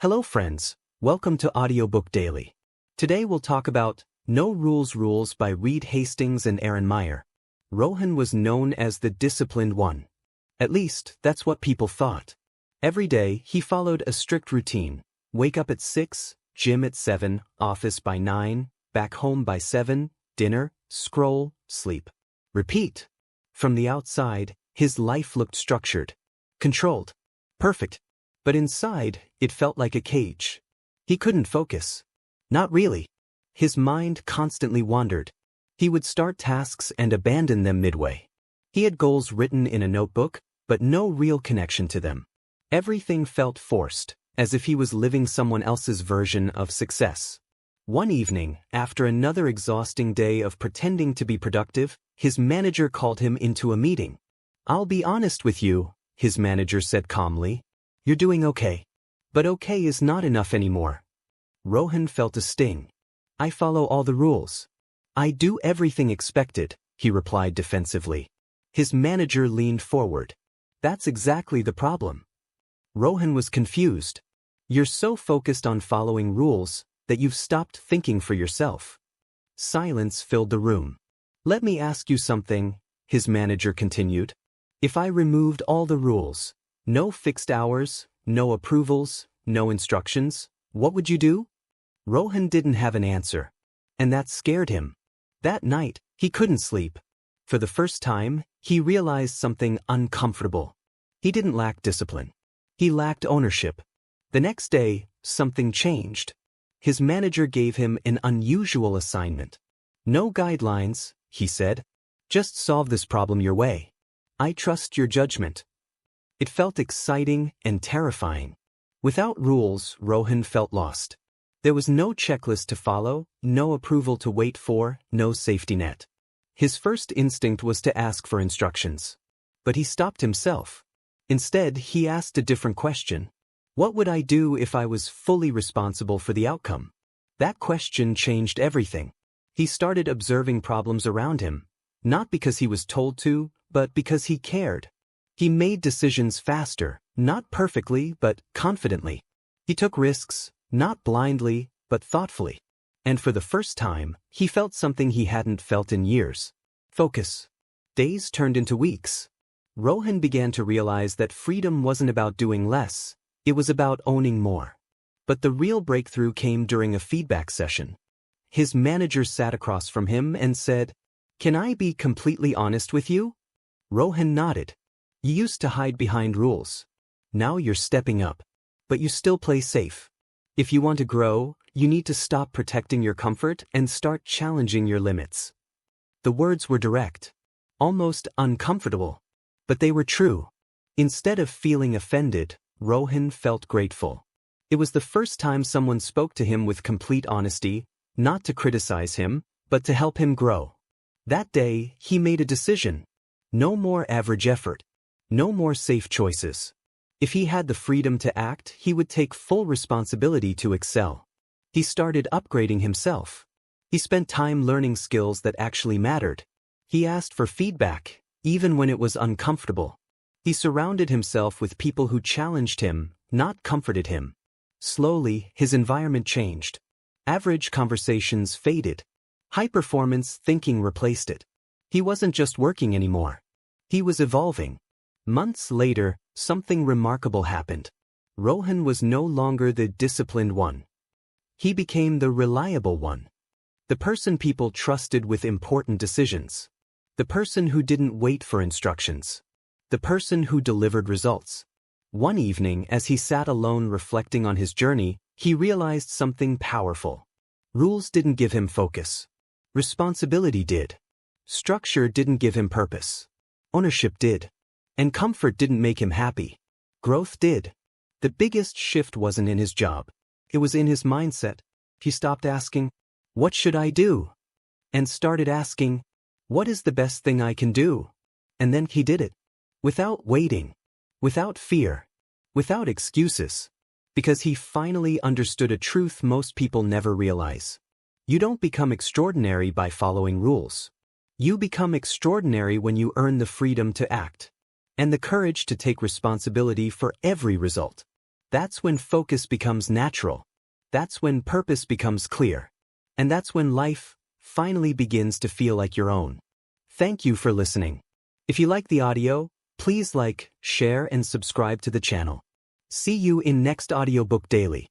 Hello friends, welcome to Audiobook Daily. Today we'll talk about No Rules by Hastings and Erin Meyer. Rohan was known as the disciplined one. At least, that's what people thought. Every day, he followed a strict routine. Wake up at 6, gym at 7, office by 9, back home by 7, dinner, scroll, sleep. Repeat. From the outside, his life looked structured, controlled, perfect. But inside, it felt like a cage. He couldn't focus. Not really. His mind constantly wandered. He would start tasks and abandon them midway. He had goals written in a notebook, but no real connection to them. Everything felt forced, as if he was living someone else's version of success. One evening, after another exhausting day of pretending to be productive, his manager called him into a meeting. "I'll be honest with you," his manager said calmly. "You're doing okay. But okay is not enough anymore." Rohan felt a sting. "I follow all the rules. I do everything expected," he replied defensively. His manager leaned forward. "That's exactly the problem." Rohan was confused. "You're so focused on following rules that you've stopped thinking for yourself." Silence filled the room. "Let me ask you something," his manager continued. "If I removed all the rules, no fixed hours, no approvals, no instructions, what would you do?" Rohan didn't have an answer. And that scared him. That night, he couldn't sleep. For the first time, he realized something uncomfortable. He didn't lack discipline. He lacked ownership. The next day, something changed. His manager gave him an unusual assignment. "No guidelines," he said. "Just solve this problem your way. I trust your judgment." It felt exciting and terrifying. Without rules, Rohan felt lost. There was no checklist to follow, no approval to wait for, no safety net. His first instinct was to ask for instructions. But he stopped himself. Instead, he asked a different question. What would I do if I was fully responsible for the outcome? That question changed everything. He started observing problems around him, not because he was told to, but because he cared. He made decisions faster, not perfectly, but confidently. He took risks, not blindly, but thoughtfully. And for the first time, he felt something he hadn't felt in years. Focus. Days turned into weeks. Rohan began to realize that freedom wasn't about doing less, it was about owning more. But the real breakthrough came during a feedback session. His manager sat across from him and said, "Can I be completely honest with you?" Rohan nodded. "You used to hide behind rules. Now you're stepping up. But you still play safe. If you want to grow, you need to stop protecting your comfort and start challenging your limits." The words were direct, almost uncomfortable, but they were true. Instead of feeling offended, Rohan felt grateful. It was the first time someone spoke to him with complete honesty, not to criticize him, but to help him grow. That day, he made a decision. No more average effort. No more safe choices. If he had the freedom to act, he would take full responsibility to excel. He started upgrading himself. He spent time learning skills that actually mattered. He asked for feedback, even when it was uncomfortable. He surrounded himself with people who challenged him, not comforted him. Slowly, his environment changed. Average conversations faded. High-performance thinking replaced it. He wasn't just working anymore. He was evolving. Months later, something remarkable happened. Rohan was no longer the disciplined one. He became the reliable one. The person people trusted with important decisions. The person who didn't wait for instructions. The person who delivered results. One evening, as he sat alone reflecting on his journey, he realized something powerful. Rules didn't give him focus. Responsibility did. Structure didn't give him purpose. Ownership did. And comfort didn't make him happy. Growth did. The biggest shift wasn't in his job. It was in his mindset. He stopped asking, "What should I do?" and started asking, "What is the best thing I can do?" And then he did it. Without waiting. Without fear. Without excuses. Because he finally understood a truth most people never realize. You don't become extraordinary by following rules. You become extraordinary when you earn the freedom to act. And the courage to take responsibility for every result. That's when focus becomes natural. That's when purpose becomes clear. And that's when life finally begins to feel like your own. Thank you for listening. If you like the audio, please like, share, and subscribe to the channel. See you in next Audiobook Daily.